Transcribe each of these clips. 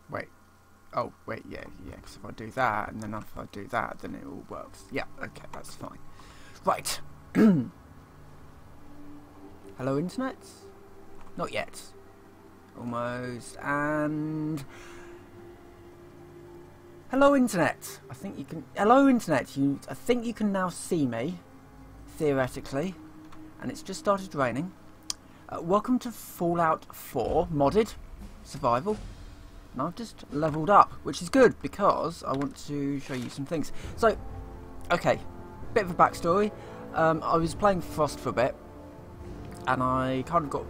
Wait. Oh, wait, yeah, because if I do that, and then if I do that, then it all works. Yeah, okay, that's fine. Right. Hello, Internet? Not yet. Almost, and... Hello, Internet! I think you can... Hello, Internet! I think you can now see me, theoretically, and it's just started raining. Welcome to Fallout 4 Modded Survival. And I've just leveled up, which is good because I want to show you some things. So, okay, bit of a backstory. I was playing Frost for a bit, and I kind of got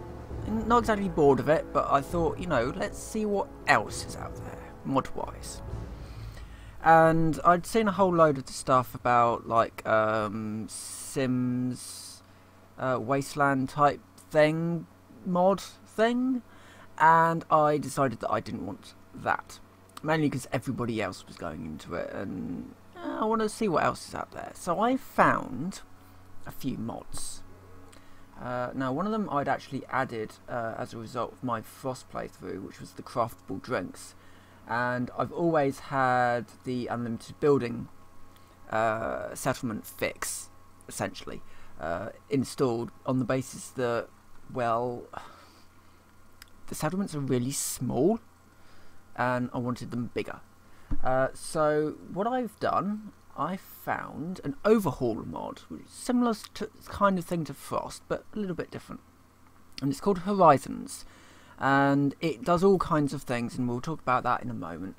not exactly bored of it, but I thought, you know, let's see what else is out there, mod-wise. And I'd seen a whole load of stuff about, like, Sims, Wasteland type thing, mod thing. And I decided that I didn't want that. Mainly because everybody else was going into it, and I want to see what else is out there. So I found a few mods. Now, one of them I'd actually added as a result of my Frost playthrough, which was the Craftable Drinks. And I've always had the unlimited building settlement fix, essentially, installed on the basis that, well... the settlements are really small, and I wanted them bigger. So what I've done, I found an Overhaul mod, which is similar to kind of thing to Frost, but a little bit different. And it's called Horizons, and it does all kinds of things, and we'll talk about that in a moment.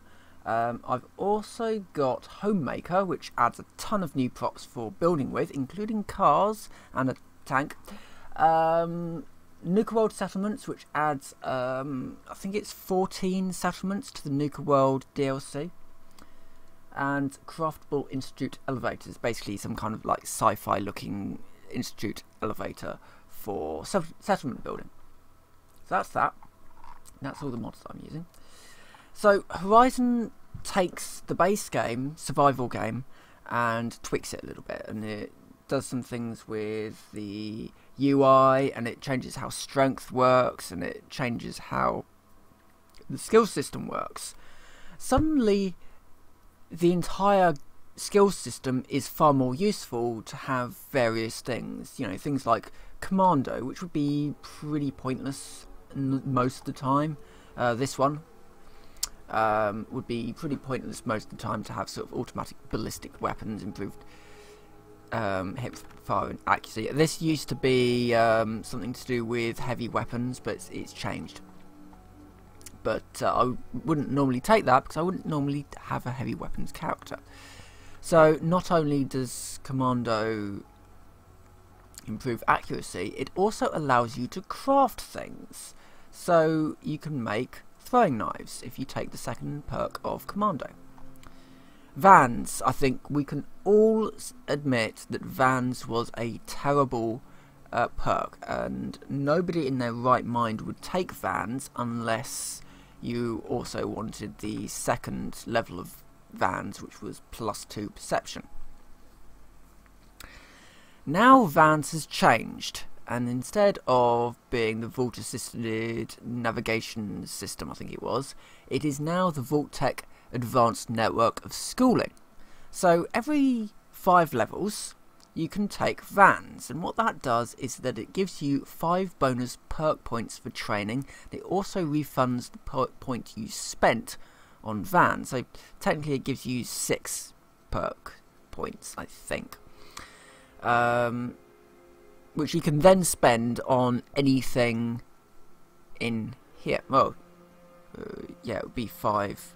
I've also got Homemaker, which adds a ton of new props for building with, including cars and a tank. Nuka World Settlements, which adds, I think it's 14 settlements to the Nuka World DLC. And Craftable Institute Elevators, basically some kind of like sci-fi looking institute elevator for settlement building. So that's that. That's all the mods that I'm using. So Horizon takes the base game, survival game, and tweaks it a little bit, and it does some things with the UI, and it changes how strength works, and it changes how the skill system works. Suddenly the entire skill system is far more useful to have various things, you know, things like commando, which would be pretty pointless most of the time. This one would be pretty pointless most of the time to have sort of automatic ballistic weapons, improved hip fire and accuracy. This used to be something to do with heavy weapons, but it's changed. But I wouldn't normally take that because I wouldn't normally have a heavy weapons character. So not only does Commando improve accuracy, it also allows you to craft things. So you can make throwing knives if you take the second perk of Commando. Vans, I think we can all admit that Vans was a terrible perk, and nobody in their right mind would take Vans unless you also wanted the second level of Vans, which was +2 perception. Now Vans has changed, and instead of being the Vault Assisted Navigation System, I think it is now the Vault Tech Advanced Network of Schooling. So every 5 levels you can take Vans, and what that does is that it gives you 5 bonus perk points for training. It also refunds the perk point you spent on Vans, so technically it gives you 6 perk points, I think, which you can then spend on anything in here. Well, yeah, it would be 5.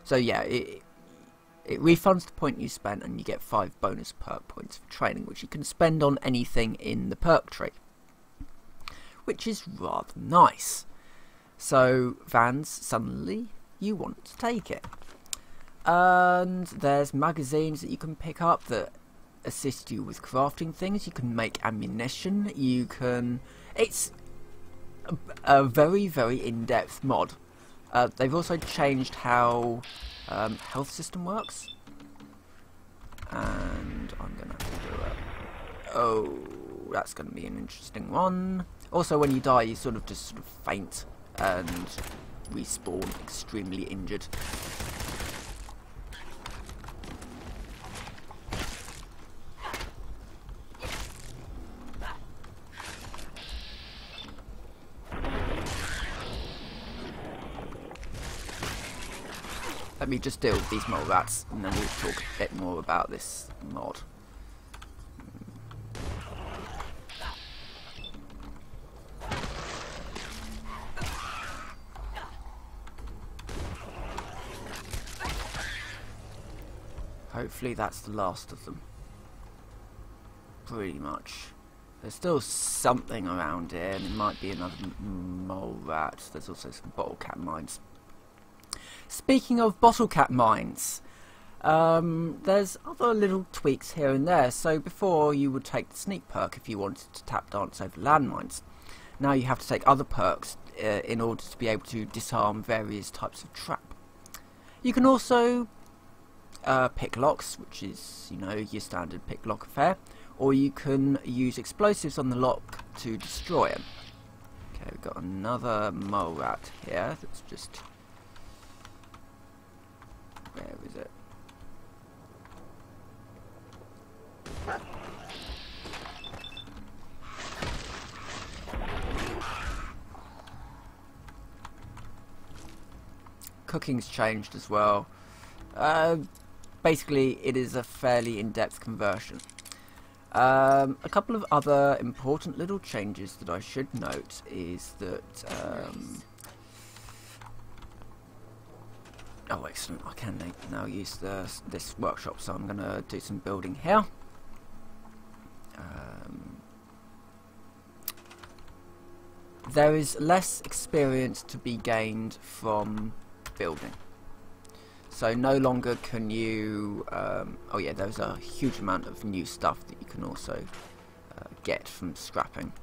So yeah, it refunds the point you spent, and you get 5 bonus perk points for training, which you can spend on anything in the perk tree, which is rather nice. So Vans, suddenly you want to take it. And there's magazines that you can pick up that assist you with crafting things. You can make ammunition. You can... It's a very, very in-depth mod. They've also changed how health system works, and I'm gonna have to do it. Oh, that's gonna be an interesting one. Also, when you die, you sort of just faint, and respawn extremely injured. Let me just deal with these mole rats, and then we'll talk a bit more about this mod. Hopefully that's the last of them. Pretty much. There's still something around here, and it might be another mole rat. There's also some bottle cap mines. Speaking of bottle cap mines, there's other little tweaks here and there. So before you would take the sneak perk if you wanted to tap dance over landmines. Now you have to take other perks in order to be able to disarm various types of trap. You can also pick locks, which is, you know, your standard pick lock affair, or you can use explosives on the lock to destroy them. Okay, we've got another mole rat here that's just... where is it? Cooking's changed as well. Basically, it is a fairly in-depth conversion. A couple of other important little changes that I should note is that... oh, excellent! I can now use this workshop, so I'm going to do some building here. There is less experience to be gained from building. So no longer can you... oh yeah, there's a huge amount of new stuff that you can also get from scrapping.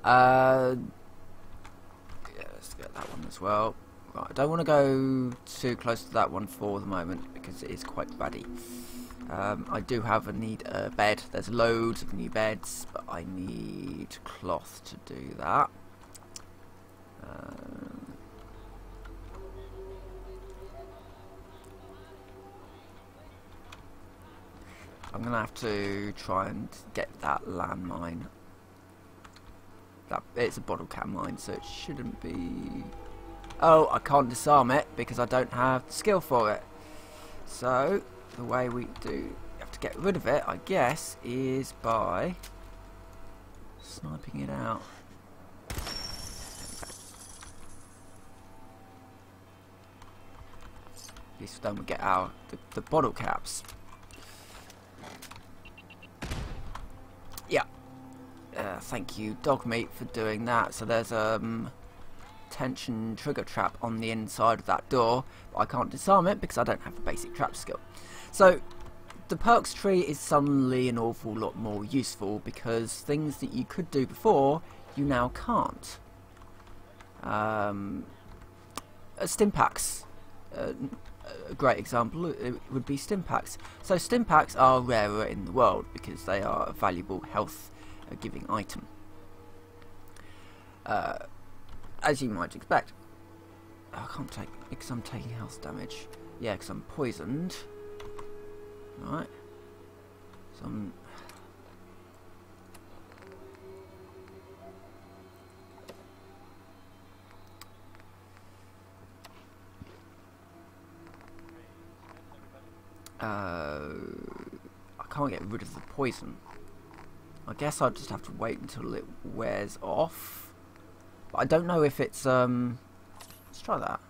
Yeah, let's get that one as well. Right, I don't want to go too close to that one for the moment because it is quite ratty. I do have a need a bed. There's loads of new beds, but I need cloth to do that. I'm going to have to try and get that landmine. It's a bottle cap mine, so it shouldn't be... oh, I can't disarm it because I don't have the skill for it. So, the way we have to get rid of it, I guess, is by sniping it out. At least then we get the bottle caps. Yeah. Thank you, dog meat, for doing that. So there's tension trigger trap on the inside of that door, but I can't disarm it because I don't have the basic trap skill. So the perks tree is suddenly an awful lot more useful because things that you could do before you now can't. Stim packs, a great example would be stim packs. So stim packs are rarer in the world because they are a valuable health giving item, as you might expect. I can't take because I'm taking health damage. Yeah, because I'm poisoned. Right. So I'm... I can't get rid of the poison. I guess I'll just have to wait until it wears off. But I don't know if it's let's try that.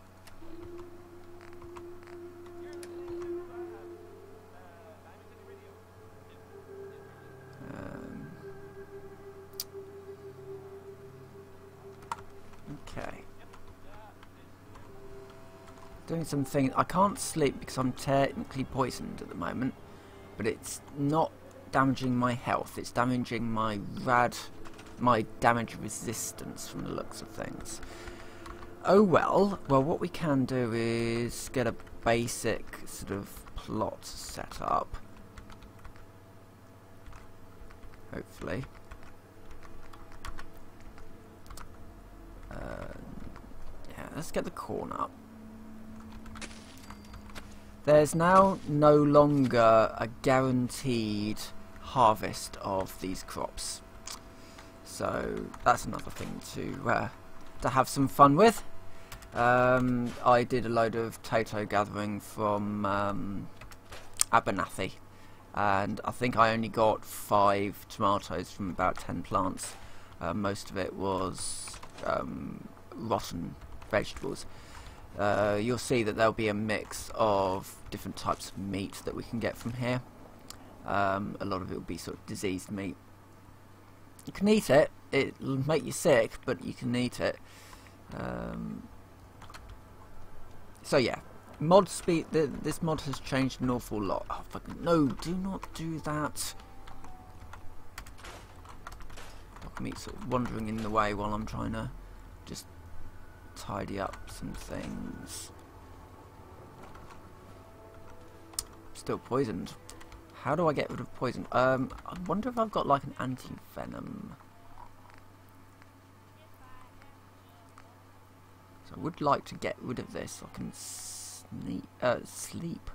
Okay. Doing something. I can't sleep because I'm technically poisoned at the moment, but it's not damaging my health. It's damaging my damage resistance from the looks of things. Oh well. Well, what we can do is get a basic sort of plot set up. Hopefully. let's get the corn up. There's now no longer a guaranteed harvest of these crops, so that's another thing to have some fun with. I did a load of potato gathering from Abernathy, and I think I only got 5 tomatoes from about 10 plants. Most of it was rotten vegetables. You'll see that there'll be a mix of different types of meat that we can get from here. A lot of it will be sort of diseased meat. You can eat it, it'll make you sick, but you can eat it. So yeah, mod speed. This mod has changed an awful lot. Oh fucking no! Do not do that. Look at me sort of wandering in the way while I'm trying to just tidy up some things. Still poisoned. How do I get rid of poison? I wonder if I've got like an anti-venom. So I would like to get rid of this so I can sleep.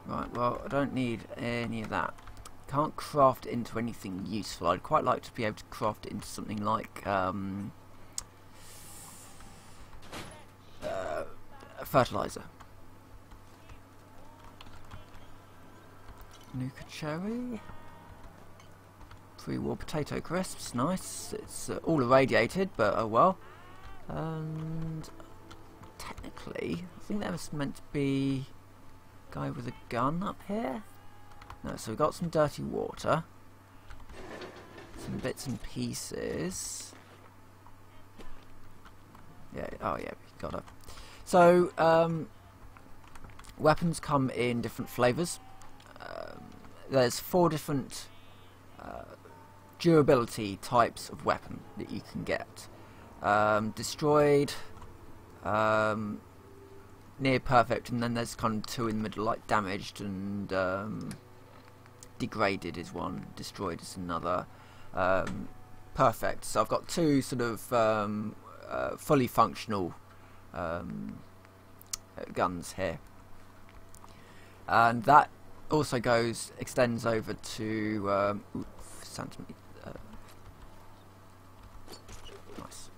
Right, well, I don't need any of that. Can't craft it into anything useful. I'd quite like to be able to craft it into something like fertilizer. Nuka cherry. Pre-war potato crisps, nice. It's all irradiated, but oh well. And technically, I think there was meant to be a guy with a gun up here. No, so we've got some dirty water, some bits and pieces. Yeah, oh yeah, we got it. So, weapons come in different flavours. There's 4 different durability types of weapon that you can get. Destroyed, near perfect, and then there's kind of 2 in the middle, like damaged and degraded is one, destroyed is another, perfect. So I've got 2 sort of fully functional guns here, and that also extends over to nice.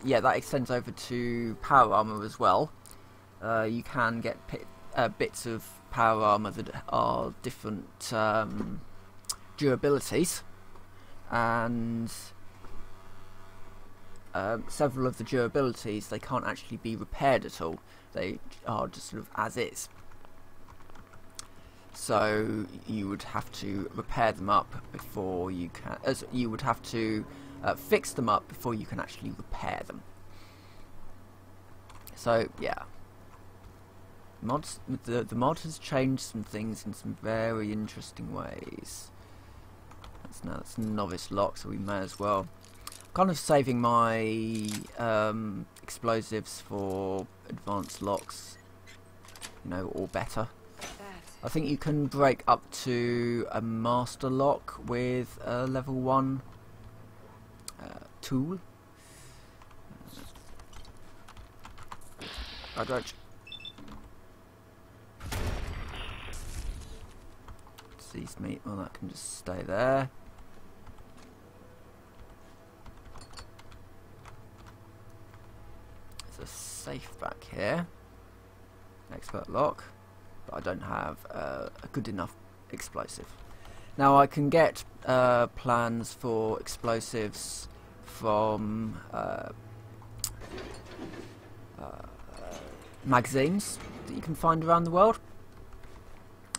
Yeah, that extends over to power armor as well. You can get bits of power armor that are different durabilities, and several of the durabilities, they can't actually be repaired at all. They are just sort of as is. So you would have to repair them up before you can. You would have to fix them up before you can actually repair them. So yeah, the mod has changed some things in some very interesting ways. That's novice lock, so we may as well. Kind of saving my explosives for advanced locks, you know, or better. I think you can break up to a master lock with a level 1 tool. Dodge. Seized meat, well that can just stay there. There's a safe back here. Expert lock. But I don't have a good enough explosive. Now I can get plans for explosives from magazines that you can find around the world.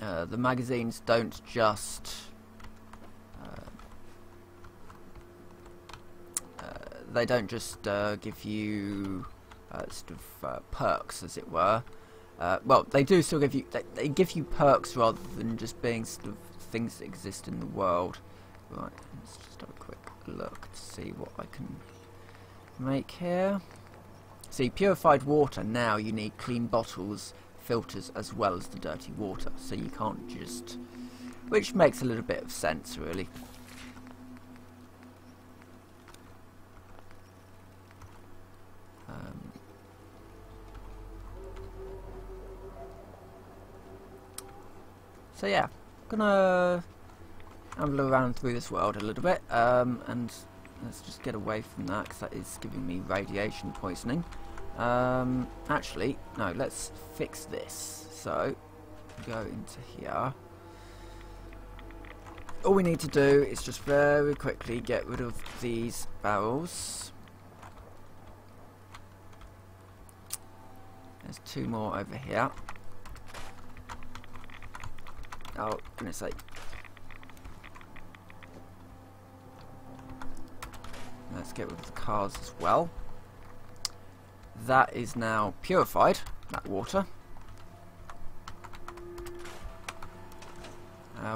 The magazines don't just give you sort of perks, as it were. Well, they do still give you. They give you perks rather than just being sort of things that exist in the world. Right, let's just have a quick look to see what I can make here. See, purified water. Now you need clean bottles filters as well as the dirty water, so you can't just, which makes a little bit of sense really. So yeah, gonna amble around through this world a little bit, and let's just get away from that because that is giving me radiation poisoning. Actually, no, let's fix this. So, go into here. All we need to do is just very quickly get rid of these barrels. There's 2 more over here. Oh, goodness sake. Let's get rid of the cars as well. That is now purified, that water.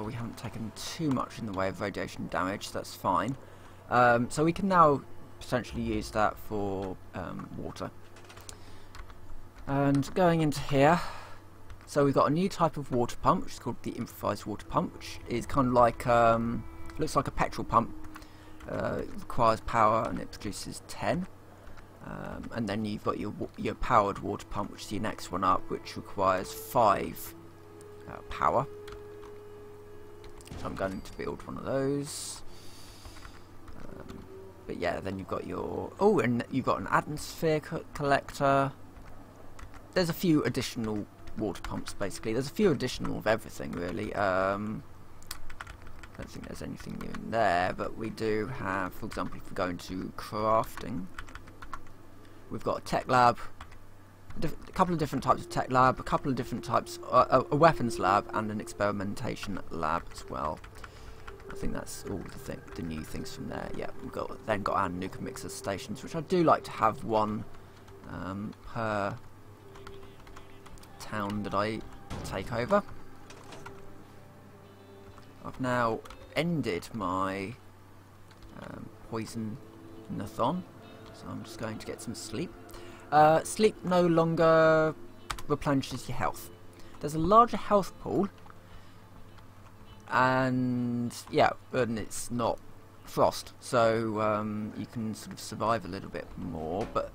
We haven't taken too much in the way of radiation damage, so that's fine. So we can now potentially use that for water. And going into here, so we've got a new type of water pump, which is called the improvised water pump, which is kind of like, looks like a petrol pump. It requires power and it produces 10. And then you've got your powered water pump, which is your next one up, which requires 5 power. So I'm going to build one of those. But yeah, then you've got your... Oh, and you've got an atmosphere collector. There's a few additional water pumps, basically. There's a few additional of everything, really. I don't think there's anything new in there, but we do have, for example, if we go into crafting, we've got a tech lab, a couple of different types of tech lab, a couple of different types, a weapons lab, and an experimentation lab as well. I think that's all the new things from there. Yeah, we've then got our Nuka mixer stations, which I do like to have one per town that I take over. I've now ended my poison-a-thon, so I'm just going to get some sleep. Sleep no longer replenishes your health. There's a larger health pool, and yeah, and it's not frost, so you can sort of survive a little bit more, but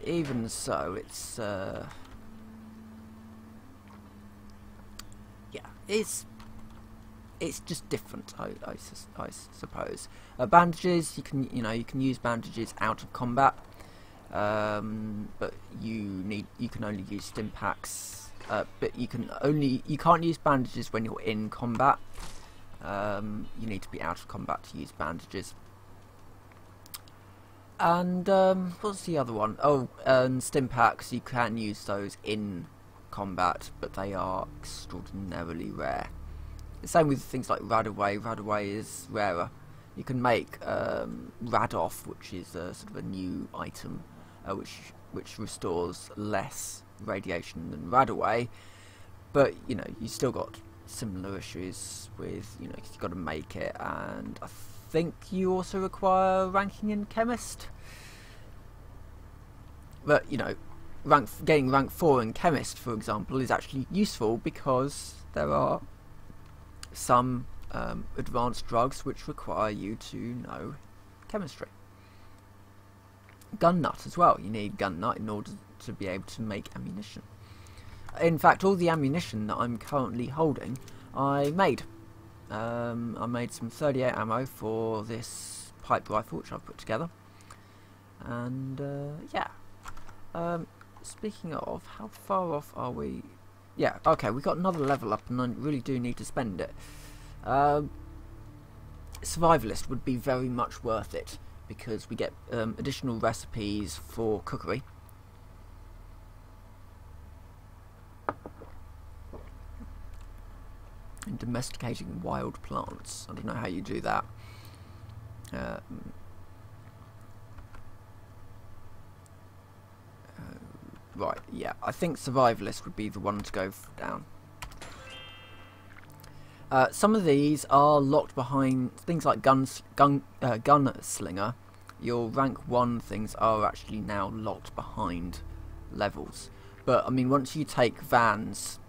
even so, it's yeah, it's just different, I suppose. Bandages, you can use bandages out of combat, but you can only use stim packs. But you can't use bandages when you're in combat. You need to be out of combat to use bandages. And what's the other one? Oh, stim packs. You can use those in combat, but they are extraordinarily rare. The same with things like Radaway. Radaway is rarer. You can make Radoff, which is sort of a new item, which restores less radiation than Radaway, but you still got similar issues with you've got to make it, and I think you also require ranking in chemist. But getting rank 4 in chemist, for example, is actually useful because there are some advanced drugs which require you to know chemistry. Gun nut as well. You need gun nut in order to be able to make ammunition. In fact, all the ammunition that I'm currently holding, I made. I made some 38 ammo for this pipe rifle, which I've put together. And yeah. Speaking of, how far off are we? Yeah, okay, we got another level up, and I really do need to spend it. Survivalist would be very much worth it, because we get additional recipes for cookery. And domesticating wild plants. I don't know how you do that. Right, yeah, I think survivalist would be the one to go down. Some of these are locked behind things like gunslinger. Your rank 1 things are actually now locked behind levels. But I mean, once you take vans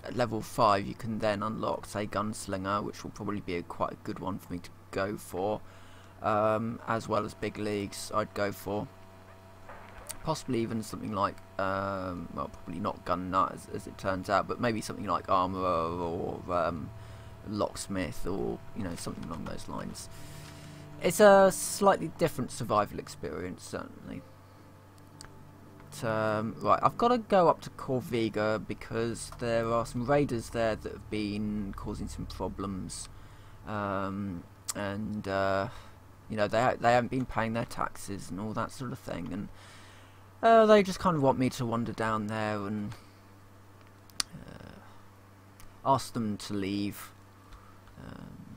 at level 5, you can then unlock, say, Gunslinger, which will probably be quite a good one for me to go for, as well as big leagues. I'd go for possibly even something like, well, probably not Gun Nut as it turns out, but maybe something like Armourer or Locksmith, or something along those lines. It's a slightly different survival experience, certainly. Right, I've got to go up to Corviga because there are some raiders there that have been causing some problems, and they haven't been paying their taxes and all that sort of thing, and they just kind of want me to wander down there and ask them to leave.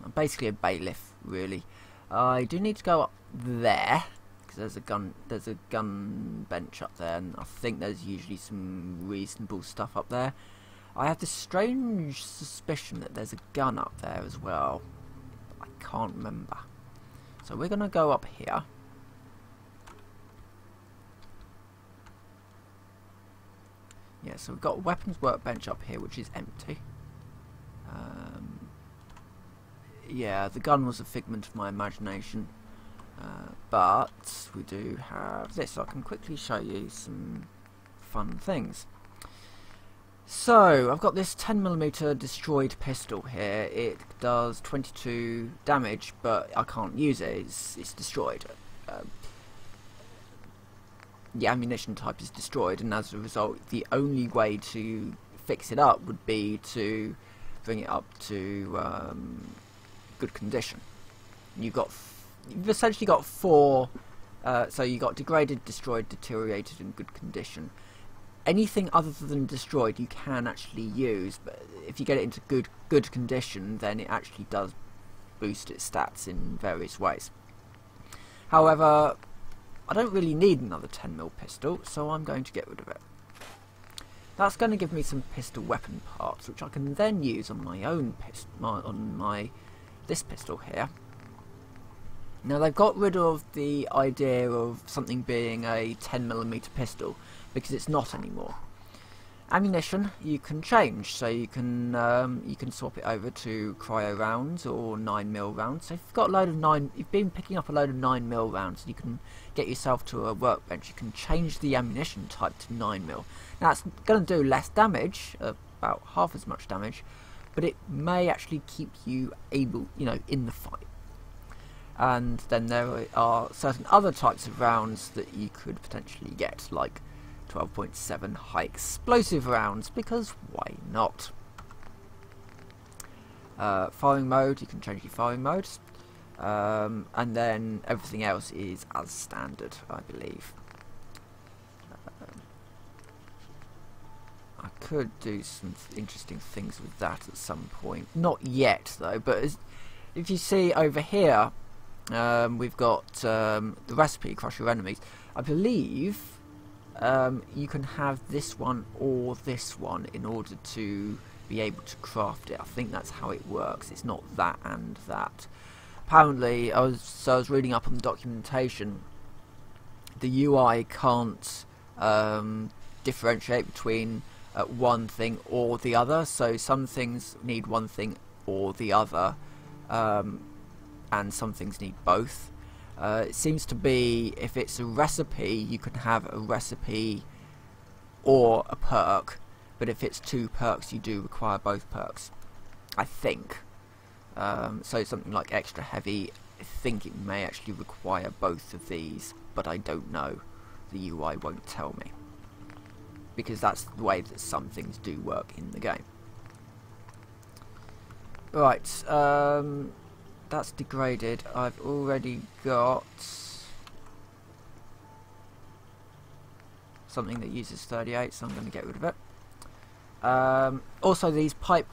I'm basically a bailiff, really. I do need to go up there, because there's a gun bench up there, and I think there's usually some reasonable stuff up there. I have this strange suspicion that there's a gun up there as well. I can't remember. So we're going to go up here. Yeah, so we've got a weapons workbench up here, which is empty. Yeah, the gun was a figment of my imagination. But we do have this. I can quickly show you some fun things. So I've got this 10mm destroyed pistol here. It does 22 damage, but I can't use it. It's destroyed. The ammunition type is destroyed, and as a result, the only way to fix it up would be to bring it up to good condition. You've essentially got 4, so you got degraded, destroyed, deteriorated, and good condition. Anything other than destroyed you can actually use, but if you get it into good condition, then it actually does boost its stats in various ways. However, I don't really need another 10mm pistol, so I'm going to get rid of it. That's going to give me some pistol weapon parts, which I can then use on my own this pistol here. Now they've got rid of the idea of something being a 10mm pistol, because it's not anymore. Ammunition you can change, so you can swap it over to cryo rounds or 9mm rounds. So if you've got a load of you've been picking up a load of 9mm rounds, and you can get yourself to a workbench. You can change the ammunition type to 9mm. Now it's going to do less damage, about half as much damage, but it may actually keep you able, in the fight. And then there are certain other types of rounds that you could potentially get, like 12.7 high explosive rounds, because why not? Firing mode, you can change your firing modes, and then everything else is as standard, I believe. I could do some interesting things with that at some point. Not yet, though, but if you see over here, we've got the recipe, crush your enemies. I believe you can have this one or this one in order to be able to craft it. I think that's how it works. It's not that and that. Apparently, I was reading up on the documentation. The UI can't differentiate between one thing or the other. So some things need one thing or the other, and some things need both. It seems to be, if it's a recipe, you can have a recipe or a perk, but if it's 2 perks, you do require both perks, I think. So something like extra heavy, I think it may actually require both of these, but I don't know. The UI won't tell me, because that's the way that some things do work in the game. Right, that's degraded. I've already got something that uses 38, so I'm going to get rid of it. Also, these pipe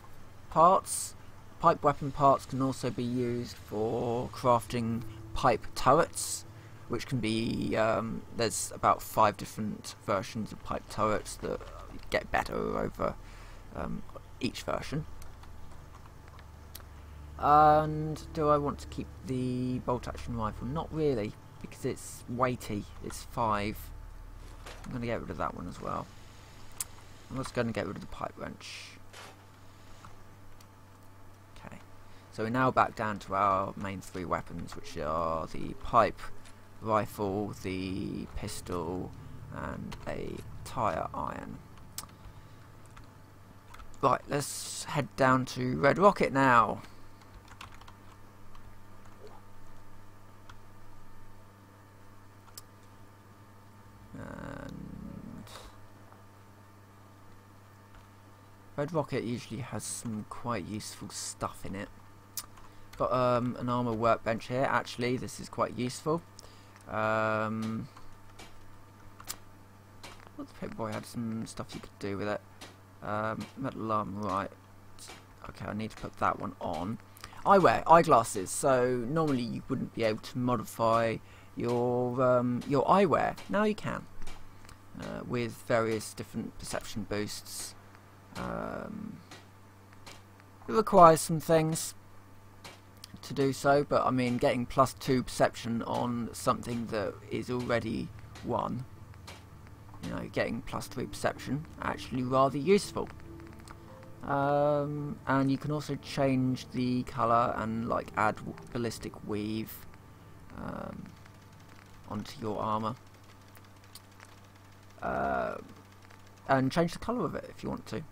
weapon parts can also be used for crafting pipe turrets, which can be, there's about 5 different versions of pipe turrets that get better over each version. And do I want to keep the bolt action rifle? Not really, because it's weighty. It's 5. I'm going to get rid of that one as well. Let's go and get rid of the pipe wrench. Okay, so we're now back down to our main 3 weapons, which are the pipe, rifle, the pistol, and a tire iron. Right, let's head down to Red Rocket now. And Red Rocket usually has some quite useful stuff in it. Got an armor workbench here. Actually, this is quite useful. Well, the Pip-Boy had some stuff you could do with it. Metal armor, right. Okay, I need to put that one on. I wear eyeglasses, so normally you wouldn't be able to modify your eyewear. Now you can, with various different perception boosts. It requires some things to do so, but I mean, getting +2 perception on something that is already 1, you know, getting +3 perception, actually rather useful. And you can also change the colour and like add ballistic weave onto your armour, and change the colour of it if you want to.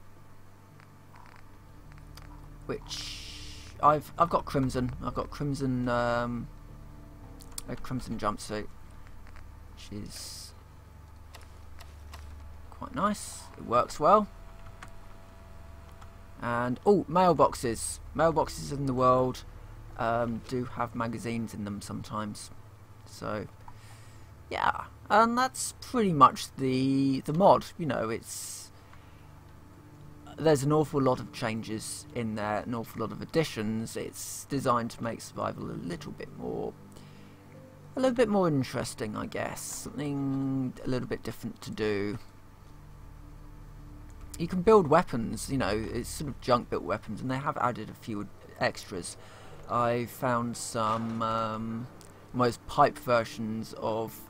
Which I've got crimson. I've got crimson, a crimson jumpsuit, which is quite nice. It works well. And oh, mailboxes. Mailboxes in the world do have magazines in them sometimes. So yeah, and that's pretty much the mod. You know, there's an awful lot of changes in there, an awful lot of additions. It's designed to make survival a little bit more interesting, I guess. Something a little bit different to do. You can build weapons, you know, it's sort of junk built weapons, and they have added a few extras. I found some almost pipe versions of,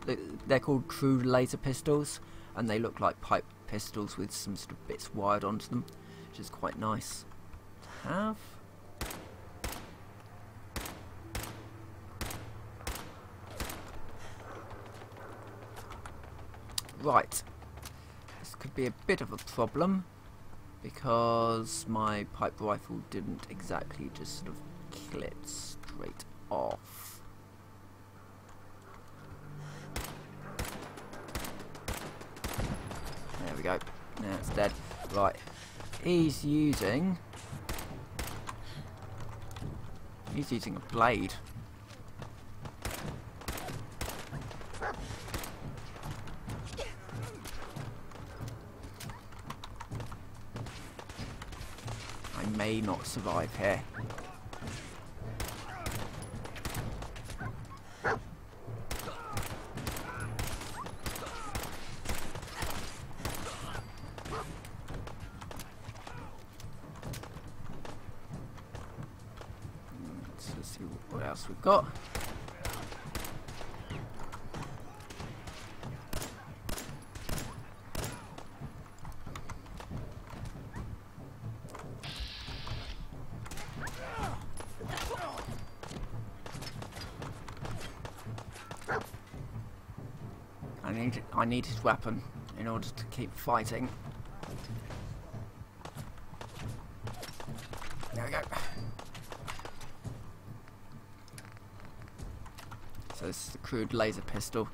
they're called crude laser pistols, and they look like pipe pistols with some sort of bits wired onto them, which is quite nice to have. Right, this could be a bit of a problem because my pipe rifle didn't exactly just sort of kill it straight off. There we go. Now it's dead. Right. He's using a blade. I may not survive here. Let's see what else we've got. I need his weapon in order to keep fighting. There we go. So this is the crude laser pistol.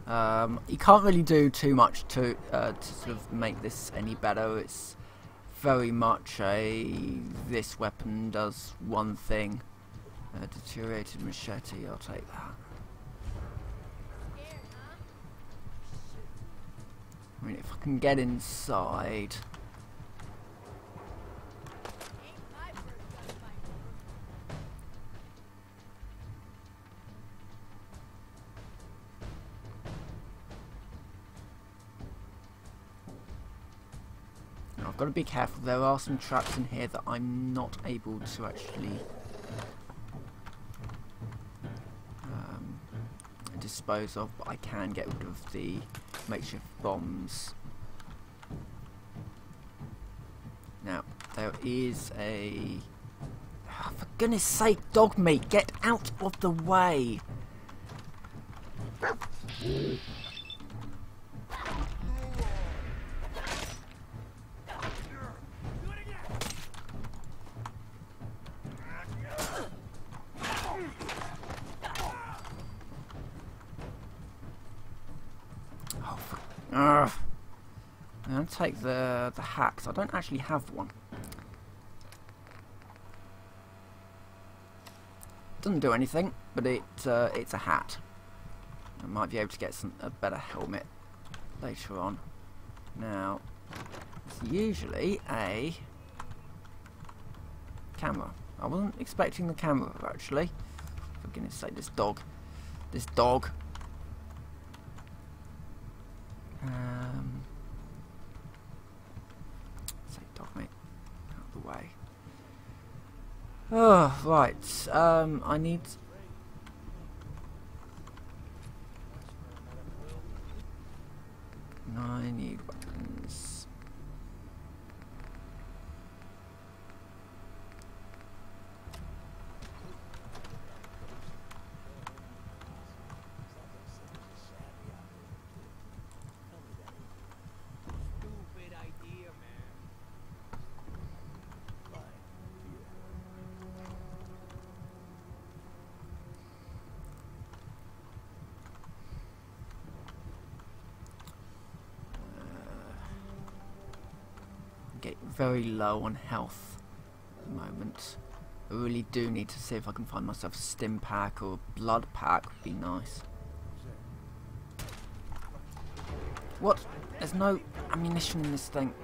You can't really do too much to sort of make this any better. It's very much this weapon does one thing. Deteriorated machete, I'll take that. I mean, if I can get inside. Now, I've got to be careful. There are some traps in here that I'm not able to actually dispose of, but I can get rid of the makeshift bombs. there is a... Oh, for goodness sake, dog meat, get out of the way! I'm going to take the hat, 'cause I don't actually have one. Doesn't do anything, but it's a hat. I might be able to get a better helmet later on. Now, it's usually a camera. I wasn't expecting the camera, actually. For goodness sake, this dog. This dog. Say dog mate, out of the way. Oh, right. I need... I need weapons. Get very low on health at the moment. I really do need to see if I can find myself a stim pack or a blood pack would be nice. What? There's no ammunition in this thing.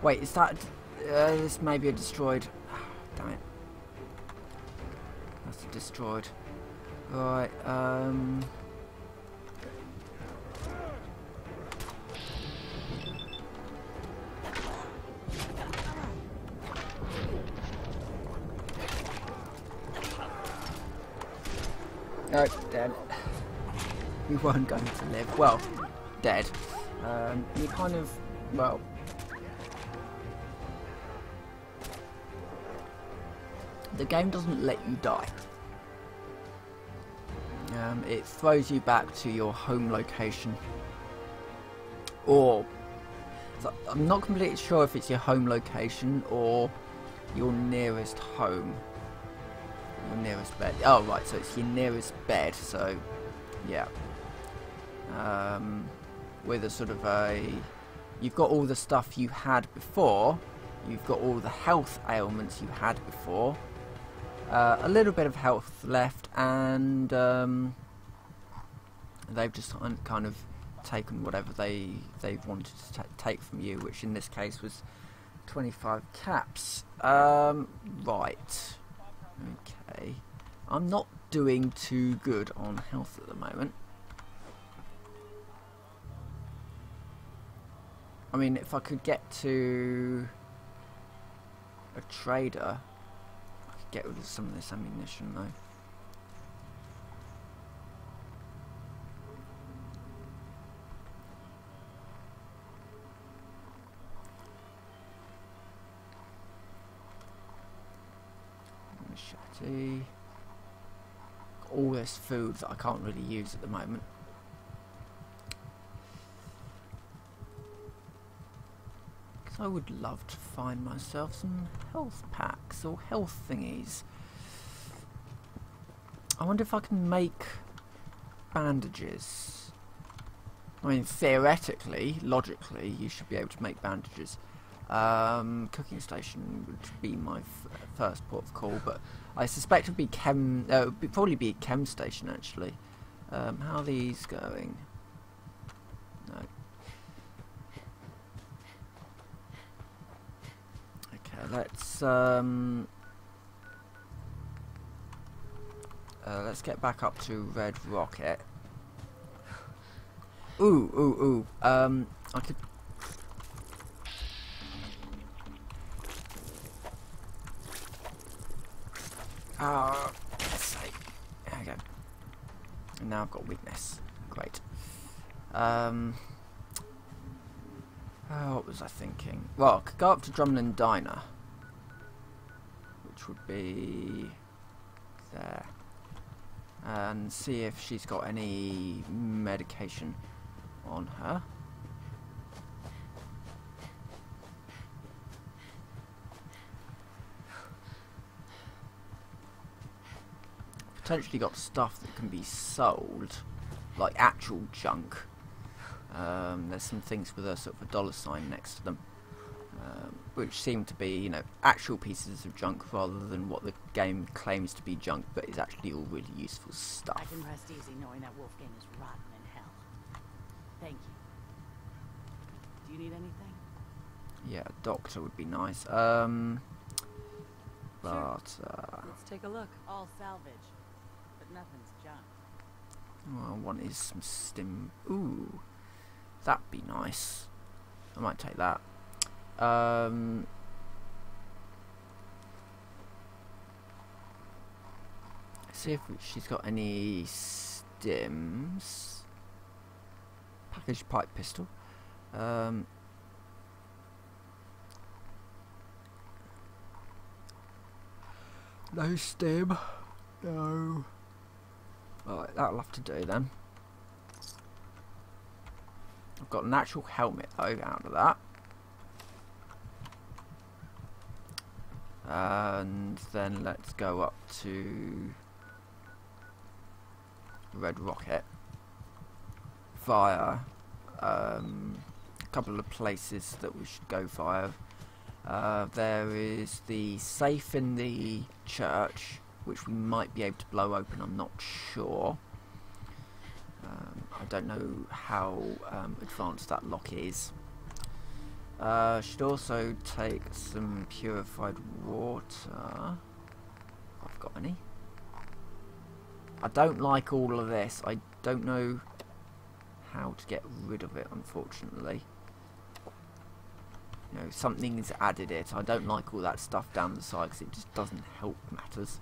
Wait, is that... this may be a destroyed... damn it. That's a destroyed. Right, no, dead. You weren't going to live. Well, dead. You kind of, well... The game doesn't let you die. It throws you back to your home location. Or... So I'm not completely sure if it's your home location or your nearest home. Your nearest bed. Oh right, so it's your nearest bed, so yeah. With a sort of a... You've got all the stuff you had before, you've got all the health ailments you had before, a little bit of health left, and they've just kind of taken whatever they wanted to take from you, which in this case was 25 caps. Right. Okay, I'm not doing too good on health at the moment. I mean, if I could get to a trader, I could get rid of some of this ammunition though. Machete. All this food that I can't really use at the moment. Because I would love to find myself some health packs or health thingies. I wonder if I can make bandages. I mean, theoretically, logically, you should be able to make bandages. Cooking station would be my first port of call, but I suspect it would be probably be a chem station actually. How are these going? No. Okay, let's get back up to Red Rocket. Ooh. I could. Let's see. There we go. And now I've got weakness. Great. What was I thinking? Well, I could go up to Drumlin Diner, which would be there, and see if she's got any medication on her. Potentially got stuff that can be sold, like actual junk. There's some things with a sort of a dollar sign next to them, which seem to be, you know, actual pieces of junk rather than what the game claims to be junk, but is actually all really useful stuff. I can rest easy knowing that Wolfgang is rotten in hell. Thank you. Do you need anything? Yeah, a doctor would be nice. Sure. Let's take a look. All salvage, but nothing's junk. what I want is some stim. Ooh, that'd be nice. I might take that. See if she's got any stims. Packaged pipe pistol. No stim. No. Alright, that'll have to do then. I've got an actual helmet though out of that. And then let's go up to Red Rocket via a couple of places that we should go via. There is the safe in the church, which we might be able to blow open, I'm not sure. I don't know how advanced that lock is. Should also take some purified water. I've got any. I don't like all of this. I don't know how to get rid of it, unfortunately. You know, something's added it. I don't like all that stuff down the side because it just doesn't help matters.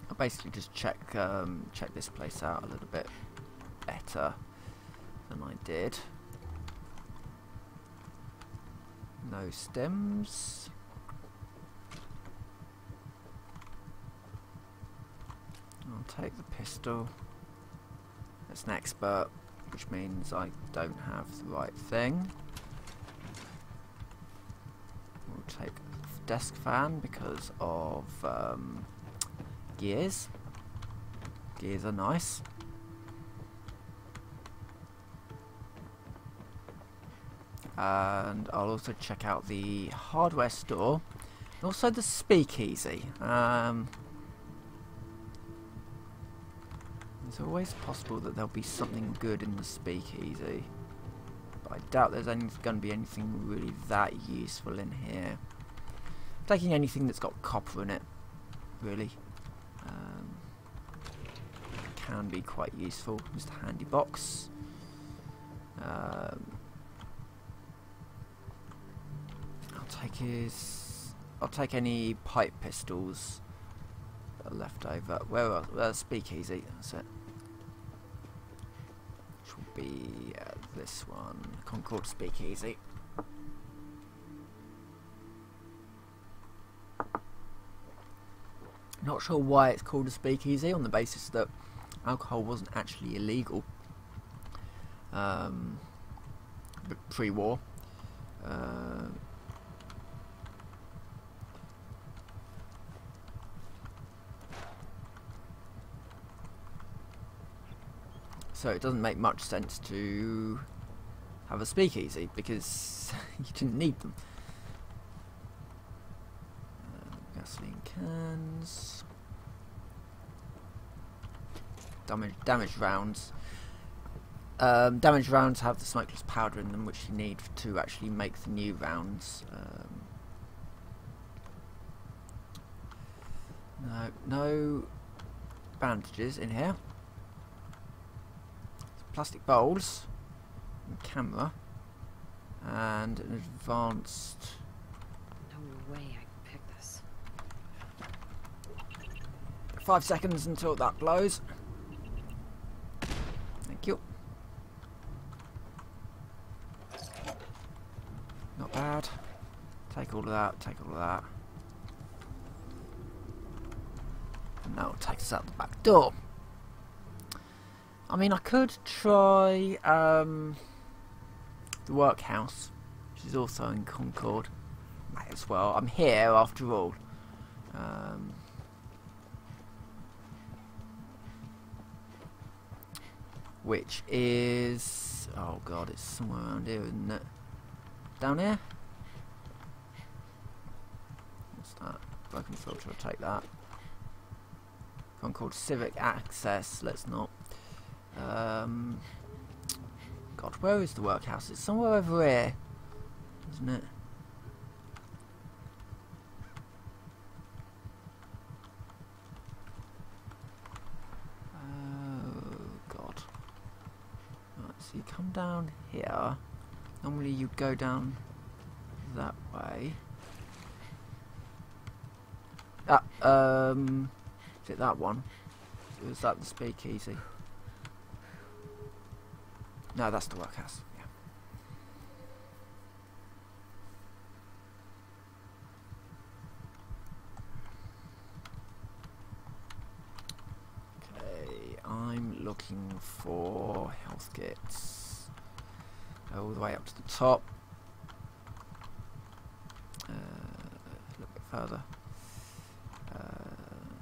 I'll basically just check this place out a little bit better than I did. No stems. I'll take the pistol. It's an expert, which means I don't have the right thing. We'll take a desk fan because of gears. Gears are nice. And I'll also check out the hardware store, and also the speakeasy. It's always possible that there'll be something good in the speakeasy, but I doubt there's going to be anything really that useful in here. I'm taking anything that's got copper in it, really. Can be quite useful. Just a handy box. I'll take any pipe pistols that are left over. Where speakeasy? That's it. Which will be this one, Concord Speakeasy. Not sure why it's called a speakeasy, on the basis that alcohol wasn't actually illegal pre-war. So it doesn't make much sense to have a speakeasy because you didn't need them. Gasoline cans. Damaged rounds. Damaged rounds have the smokeless powder in them, which you need to actually make the new rounds. No bandages in here. Plastic bowls and camera. and an advanced. No way I can pick this. 5 seconds until that blows. Thank you. Not bad. Take all of that, take all of that. And that will take us out the back door. I mean, I could try the workhouse, which is also in Concord. Might as well. I'm here after all. Which is... oh god, it's somewhere around here, isn't it? Down here? What's that? Broken filter, I'll take that. Concord Civic Access, let's not. God, where is the workhouse? It's somewhere over here, isn't it? So you come down here. Normally you'd go down that way. Is it that one? Or is that the speakeasy? No, that's the workhouse. Yeah. Okay, I'm looking for health kits. All the way up to the top. A little bit further.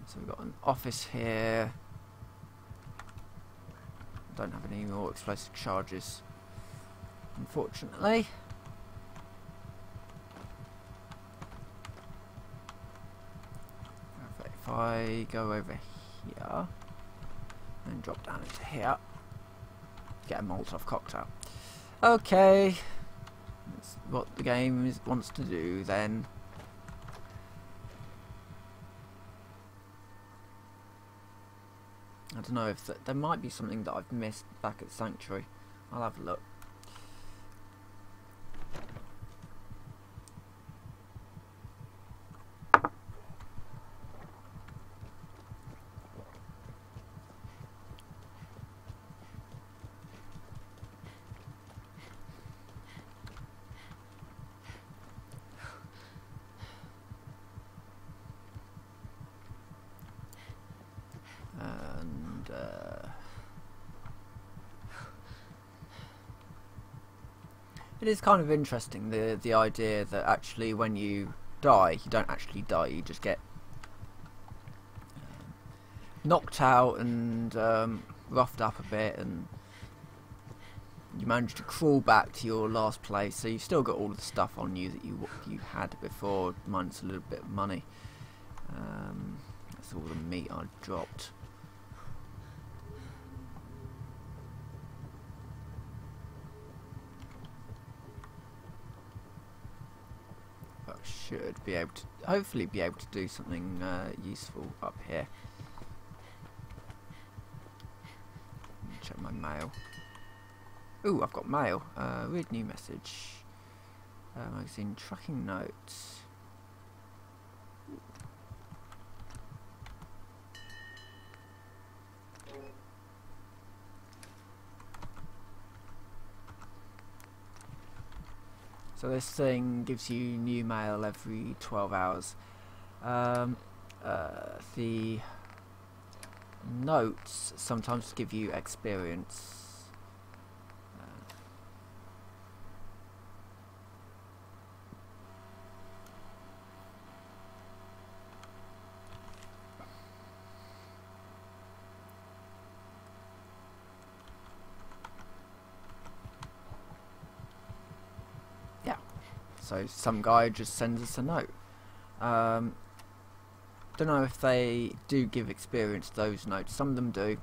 So we've got an office here. Don't have any more explosive charges, unfortunately. If I go over here and drop down into here, get a Molotov cocktail. Okay, that's what the game wants to do then. I don't know if there might be something that I've missed back at Sanctuary. I'll have a look. It is kind of interesting, the idea that actually when you die, you don't actually die, you just get knocked out and roughed up a bit, and you manage to crawl back to your last place, so you've still got all of the stuff on you that you had before, minus a little bit of money. That's all the meat I dropped. Should be able to, hopefully be able to do something useful up here. Check my mail. Ooh, I've got mail. Read new message. Magazine tracking notes. So this thing gives you new mail every 12 hours. The notes sometimes give you experience. So some guy just sends us a note. Don't know if they do give experience to those notes. Some of them do,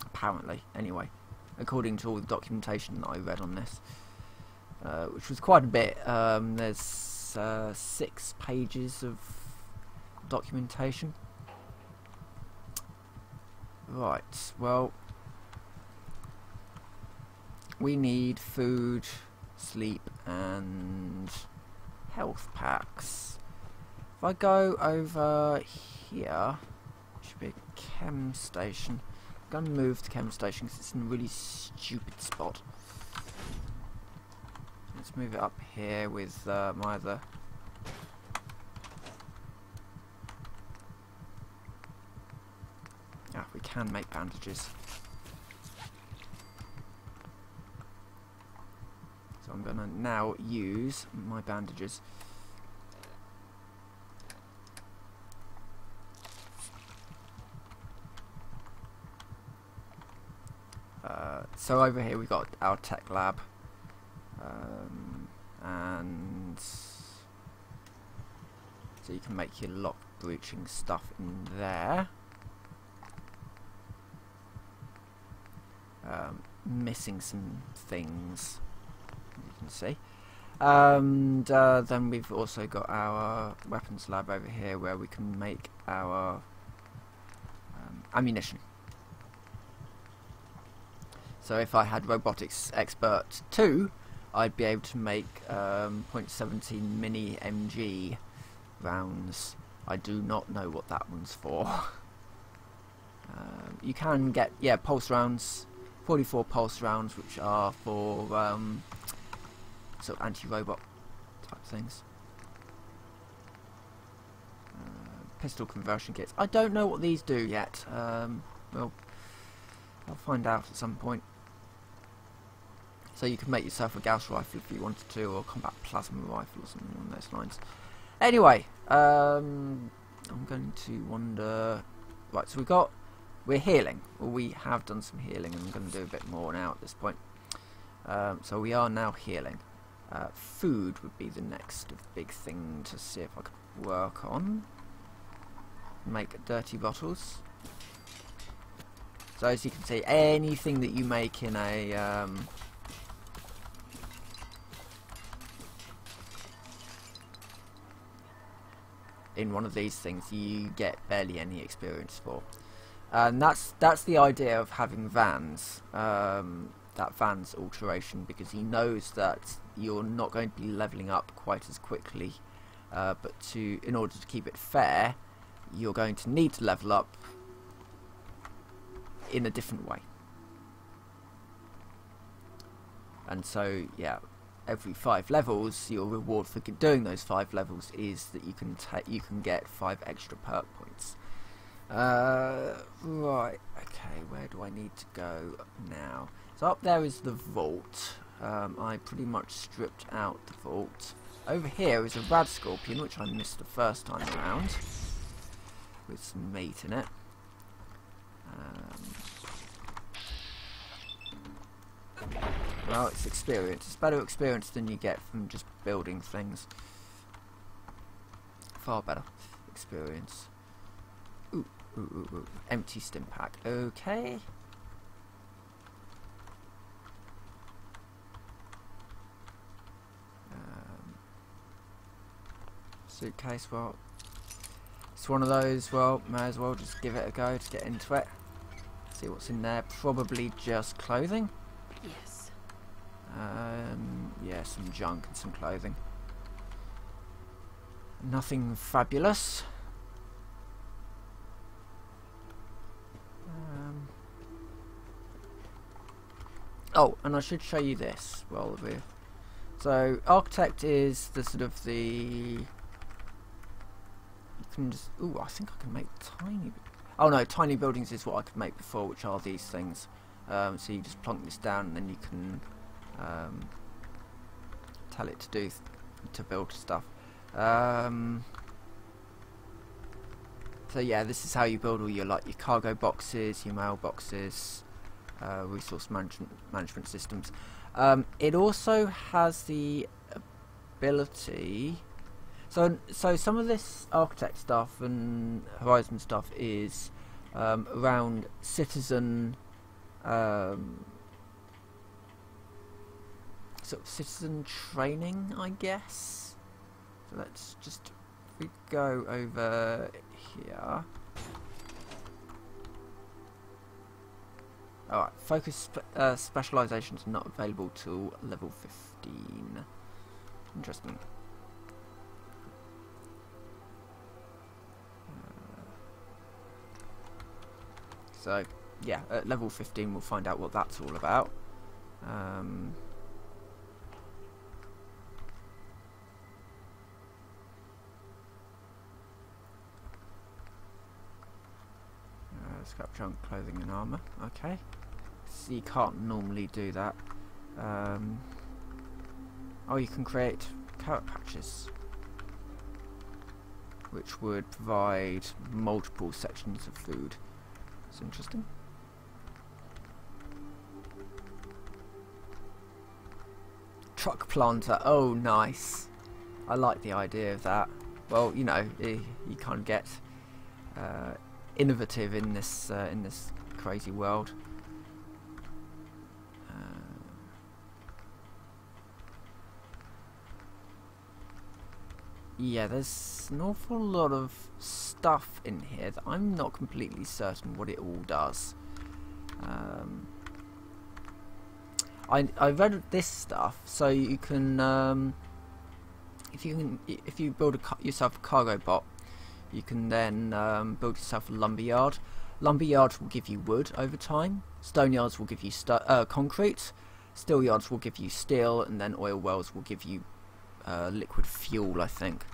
apparently. Anyway, according to all the documentation that I read on this, which was quite a bit. There's 6 pages of documentation. Right. Well, we need food sleep, and health packs. If I go over here, should be a chem station. I'm going to move the chem station because it's in a really stupid spot. Let's move it up here with my other. Ah, we can make bandages. So I'm going to now use my bandages. So over here we've got our tech lab, and so you can make your lock breaching stuff in there. Missing some things, you can see, and then we've also got our weapons lab over here where we can make our ammunition. So if I had Robotics Expert 2, I'd be able to make .17 mini MG rounds. I do not know what that one's for. You can get, yeah, pulse rounds, 44 pulse rounds, which are for sort of anti-robot type things. Pistol conversion kits. I don't know what these do yet. Well, I'll find out at some point. So you can make yourself a Gauss rifle if you wanted to, or combat plasma rifle or something along those lines. Anyway, I'm going to wander. Right, so we're healing. Well, we have done some healing, and I'm going to do a bit more now at this point. So we are now healing. Food would be the next big thing to see if I could work on. Make dirty bottles. So as you can see, anything that you make in a in one of these things, you get barely any experience for, and that's the idea of having Van's that Van's alteration, because he knows that you're not going to be leveling up quite as quickly, but in order to keep it fair, you're going to need to level up in a different way. And so, yeah, every 5 levels, your reward for doing those 5 levels is that you can get 5 extra perk points. Right, okay, where do I need to go now? So up there is the vault. I pretty much stripped out the vault. Over here is a rad scorpion, which I missed the first time around, with some meat in it. Well, it's experience. It's better experience than you get from just building things. Far better experience. Ooh. Empty stim pack. Okay. Suitcase. Well, it's one of those. Well, may as well just give it a go to get into it. See what's in there. Probably just clothing. Yes. Yeah, some junk and some clothing. Nothing fabulous. Oh, and I should show you this. Well, so architect is the sort of the. You can just. Ooh, I think I can make tiny. Oh no, tiny buildings is what I could make before, which are these things. So you just plonk this down, and then you can. Tell it to build stuff. So yeah, this is how you build all your your cargo boxes, your mail boxes, resource management systems. It also has the ability. So some of this architect stuff and Horizon stuff is around citizen. Sort of citizen training, I guess. So let's just we go over here. Alright, focus specializations not available till level 15. Interesting. So, yeah, at level 15 we'll find out what that's all about. Scrap junk, clothing and armour. Okay. So you can't normally do that. Oh, you can create carrot patches, which would provide multiple sections of food. That's interesting. Truck planter. Oh, nice. I like the idea of that. Well, you know, you kind of get innovative in this crazy world. Yeah, there's an awful lot of stuff in here that I'm not completely certain what it all does. I read this stuff, so you can if you build yourself a cargo bot, you can then build yourself a lumberyard. Lumberyards will give you wood over time. Stone yards will give you concrete. Steel yards will give you steel, and then oil wells will give you liquid fuel, I think.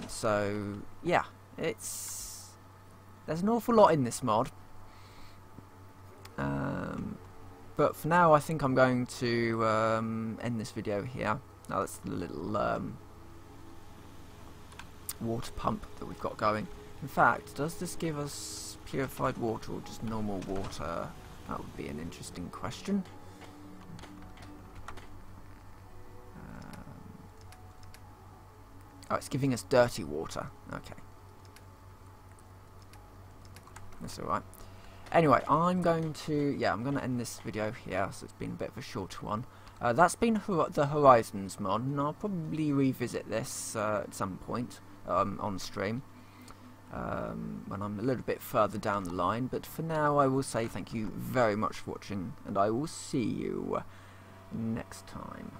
So yeah, there's an awful lot in this mod. But for now, I think I'm going to end this video here. Now that's the little water pump that we've got going. In fact, does this give us purified water or just normal water? That would be an interesting question. Oh, it's giving us dirty water. Okay. That's alright. Anyway, I'm going to end this video here, so it's been a bit of a shorter one. That's been the Horizons mod, and I'll probably revisit this at some point on stream when I'm a little bit further down the line. But for now, I will say thank you very much for watching, and I will see you next time.